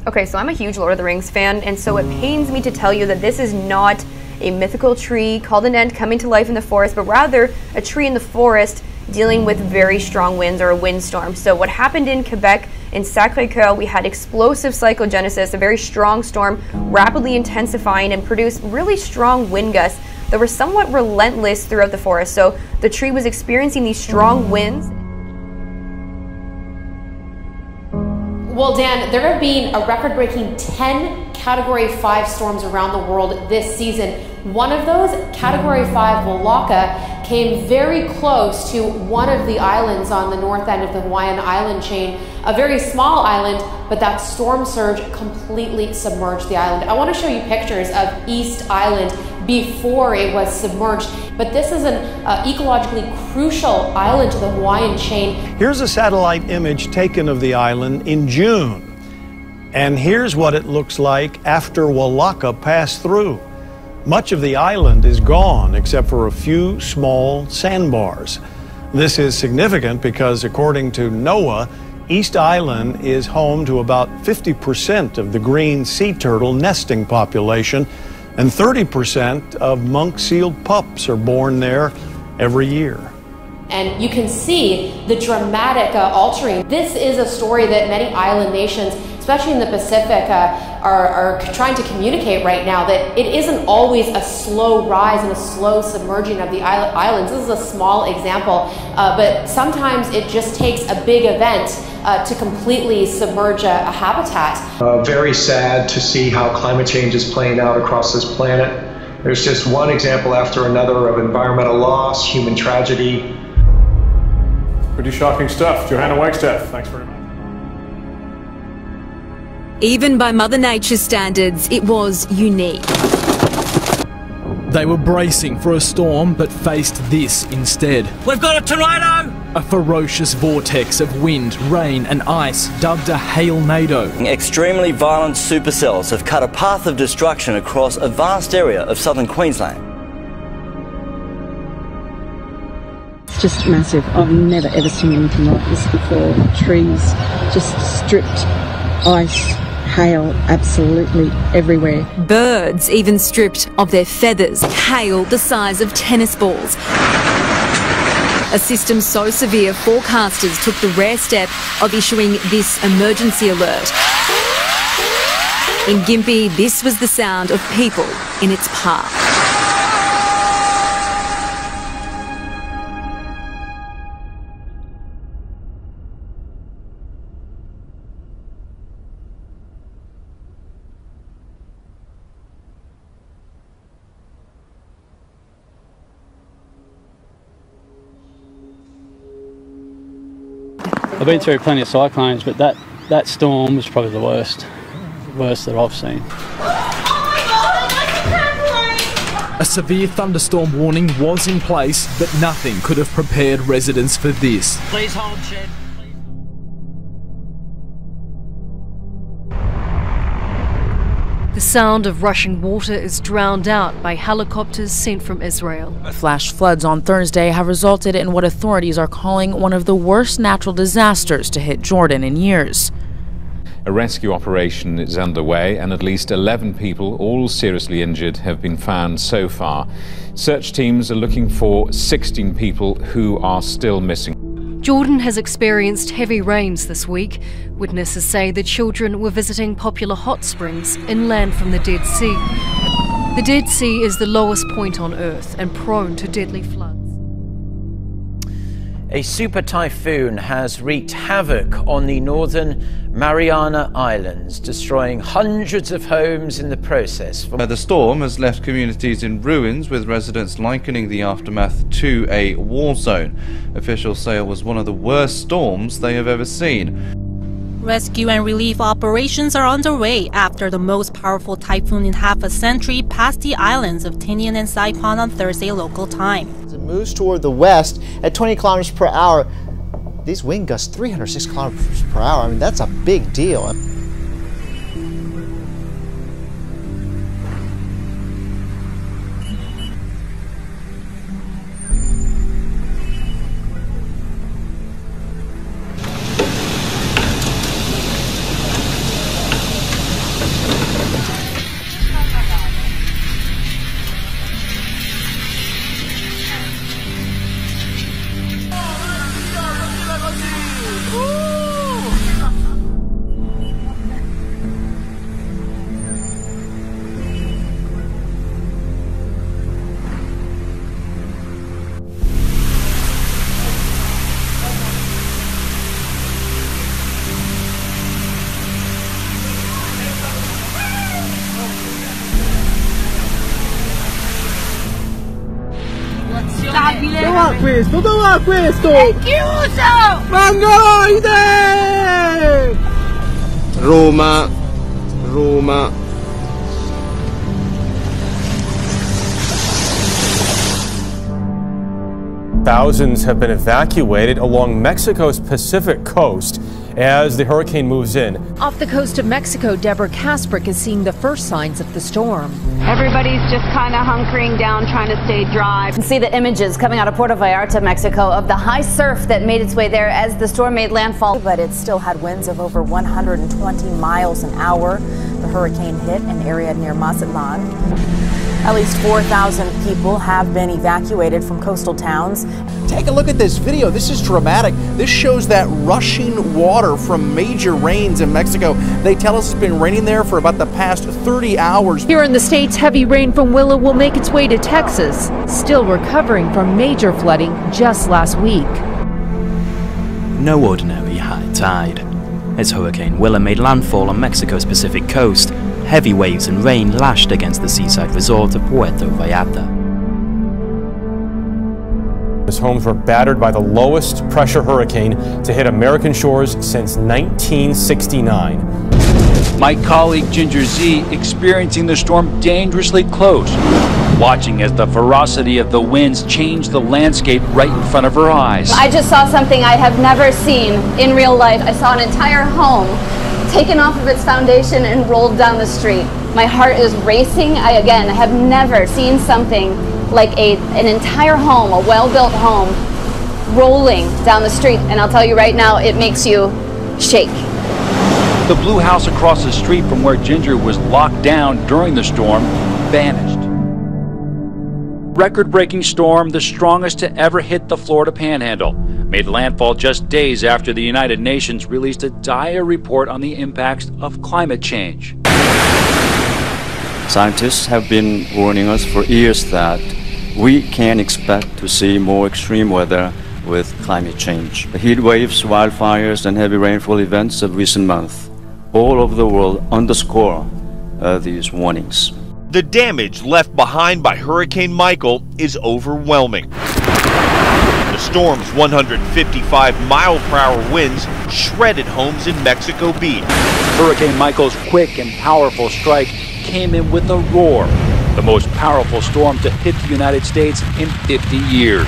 Okay, so I'm a huge Lord of the Rings fan, and so it pains me to tell you that this is not a mythical tree called an Ent coming to life in the forest, but rather a tree in the forest dealing with very strong winds or a windstorm. So what happened in Quebec, in Sacré-Cœur, we had explosive cyclogenesis, a very strong storm, rapidly intensifying and produced really strong wind gusts that were somewhat relentless throughout the forest. So the tree was experiencing these strong winds. Well, Dan, there have been a record-breaking 10 Category 5 storms around the world this season. One of those, Category 5 Walaka, came very close to one of the islands on the north end of the Hawaiian island chain. A very small island, but that storm surge completely submerged the island. I want to show you pictures of East Island before it was submerged, but this is an ecologically crucial island to the Hawaiian chain. Here's a satellite image taken of the island in June, and here's what it looks like after Walaka passed through. Much of the island is gone except for a few small sandbars. This is significant because, according to NOAA, East Island is home to about 50% of the green sea turtle nesting population, and 30% of monk-sealed pups are born there every year. And you can see the dramatic altering. This is a story that many island nations, especially in the Pacific, are trying to communicate right now, that it isn't always a slow rise and a slow submerging of the islands. This is a small example, but sometimes it just takes a big event to completely submerge a habitat. Very sad to see how climate change is playing out across this planet. There's just one example after another of environmental loss, human tragedy. Pretty shocking stuff. Johanna Wagstaff, thanks very much. Even by Mother Nature's standards, it was unique. They were bracing for a storm, but faced this instead. We've got a tornado! A ferocious vortex of wind, rain and ice, dubbed a hailnado. Extremely violent supercells have cut a path of destruction across a vast area of southern Queensland. It's just massive. I've never ever seen anything like this before. Trees just stripped, ice, hail absolutely everywhere. Birds even stripped of their feathers, hail the size of tennis balls. A system so severe, forecasters took the rare step of issuing this emergency alert. In Gympie, this was the sound of people in its path. I've been through plenty of cyclones, but that storm was probably the worst that I've seen. A severe thunderstorm warning was in place, but nothing could have prepared residents for this. Please hold, Shed. The sound of rushing water is drowned out by helicopters sent from Israel. Flash floods on Thursday have resulted in what authorities are calling one of the worst natural disasters to hit Jordan in years. A rescue operation is underway and at least 11 people, all seriously injured, have been found so far. Search teams are looking for 16 people who are still missing. Jordan has experienced heavy rains this week. Witnesses say the children were visiting popular hot springs inland from the Dead Sea. The Dead Sea is the lowest point on Earth and prone to deadly floods. A super typhoon has wreaked havoc on the northern Mariana Islands, destroying hundreds of homes in the process. The storm has left communities in ruins, with residents likening the aftermath to a war zone. Officials say it was one of the worst storms they have ever seen. Rescue and relief operations are underway after the most powerful typhoon in half a century passed the islands of Tinian and Saipan on Thursday local time. As it moves toward the west at 20 kilometers per hour, these wind gusts 306 kilometers per hour. I mean, that's a big deal. questo? Dove va questo? È chiuso! Mongoloide! Roma, Roma. Thousands have been evacuated along Mexico's Pacific coast as the hurricane moves in. Off the coast of Mexico, Deborah Kasprick is seeing the first signs of the storm. Everybody's just kind of hunkering down, trying to stay dry. You can see the images coming out of Puerto Vallarta, Mexico, of the high surf that made its way there as the storm made landfall. But it still had winds of over 120 miles an hour. The hurricane hit an area near Mazatlan. At least 4,000 people have been evacuated from coastal towns. Take a look at this video. This is dramatic. This shows that rushing water from major rains in Mexico. They tell us it's been raining there for about the past 30 hours. Here in the States, heavy rain from Willow will make its way to Texas, still recovering from major flooding just last week. No ordinary high tide. As Hurricane Willow made landfall on Mexico's Pacific coast, heavy waves and rain lashed against the seaside resort of Puerto Vallarta. His homes were battered by the lowest pressure hurricane to hit American shores since 1969. My colleague Ginger Z experiencing the storm dangerously close, watching as the ferocity of the winds changed the landscape right in front of her eyes. I just saw something I have never seen in real life. I saw an entire home taken off of its foundation and rolled down the street. My heart is racing. I have never seen something like an entire home, a well-built home, rolling down the street. And I'll tell you right now, it makes you shake. The blue house across the street from where Ginger was locked down during the storm vanished. Record-breaking storm, the strongest to ever hit the Florida Panhandle, made landfall just days after the United Nations released a dire report on the impacts of climate change. Scientists have been warning us for years that we can expect to see more extreme weather with climate change. The heat waves, wildfires, and heavy rainfall events of recent months all over the world underscore these warnings. The damage left behind by Hurricane Michael is overwhelming. The storm's 155-mile-per-hour winds shredded homes in Mexico Beach. Hurricane Michael's quick and powerful strike came in with a roar, the most powerful storm to hit the United States in 50 years.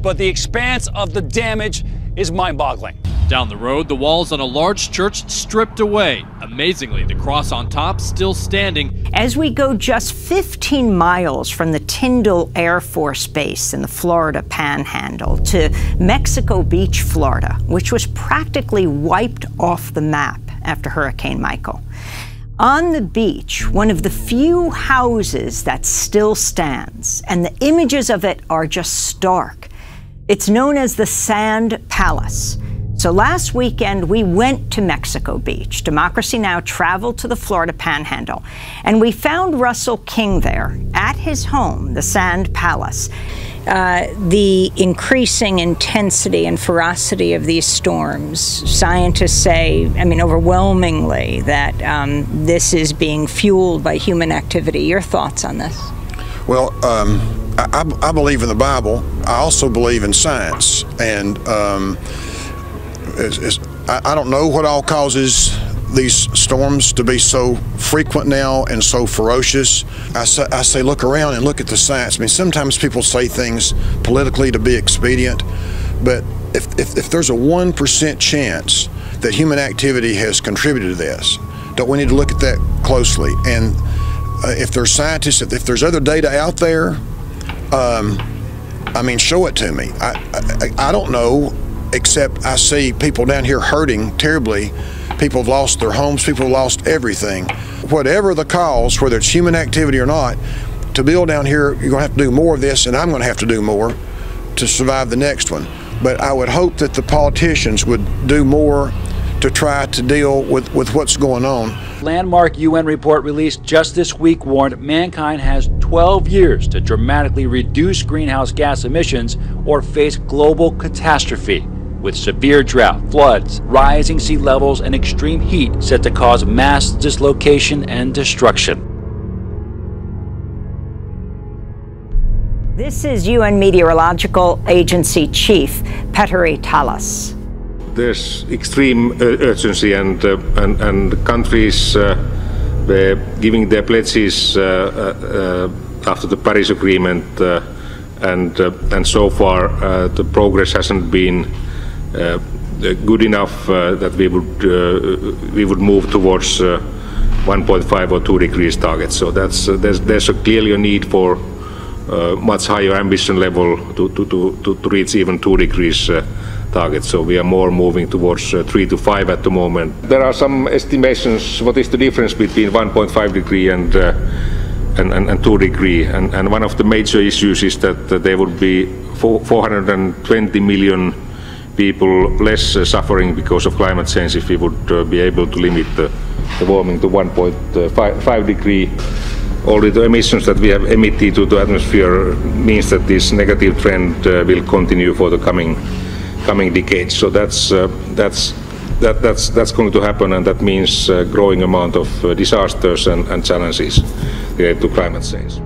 But the expanse of the damage is mind-boggling. Down the road, the walls on a large church stripped away. Amazingly, the cross on top still standing. As we go just 15 miles from the Tyndall Air Force Base in the Florida Panhandle to Mexico Beach, Florida, which was practically wiped off the map after Hurricane Michael. On the beach, one of the few houses that still stands, and the images of it are just stark. It's known as the Sand Palace. So last weekend, we went to Mexico Beach. Democracy Now! Traveled to the Florida Panhandle, and we found Russell King there at his home, the Sand Palace. The increasing intensity and ferocity of these storms, scientists say, overwhelmingly, that this is being fueled by human activity. Your thoughts on this? Well, I believe in the Bible. I also believe in science, and I don't know what all causes these storms to be so frequent now and so ferocious. I say look around and look at the science. Sometimes people say things politically to be expedient, but if there's a 1% chance that human activity has contributed to this, don't we need to look at that closely? And if there's scientists, if there's other data out there, show it to me. I don't know, except I see people down here hurting terribly. People have lost their homes, people have lost everything. Whatever the cause, whether it's human activity or not, to build down here, you're gonna have to do more of this, and I'm gonna have to do more to survive the next one. But I would hope that the politicians would do more to try to deal with what's going on. Landmark UN report released just this week warned mankind has 12 years to dramatically reduce greenhouse gas emissions or face global catastrophe, with severe drought, floods, rising sea levels, and extreme heat set to cause mass dislocation and destruction. This is UN Meteorological Agency Chief Petteri Talas. There's extreme urgency, and countries were giving their pledges after the Paris Agreement, and so far the progress hasn't been good enough that we would move towards 1.5 or 2 degrees target. So there's clearly a need for much higher ambition level to reach even 2 degrees target. So we are more moving towards 3 to 5 at the moment. There are some estimations what is the difference between 1.5 degree and 2 degree, and one of the major issues is that there would be 420 million people less suffering because of climate change if we would be able to limit the warming to 1.5 degree. Already the emissions that we have emitted to the atmosphere means that this negative trend will continue for the coming decades. So that's going to happen, and that means a growing amount of disasters and challenges related to climate change.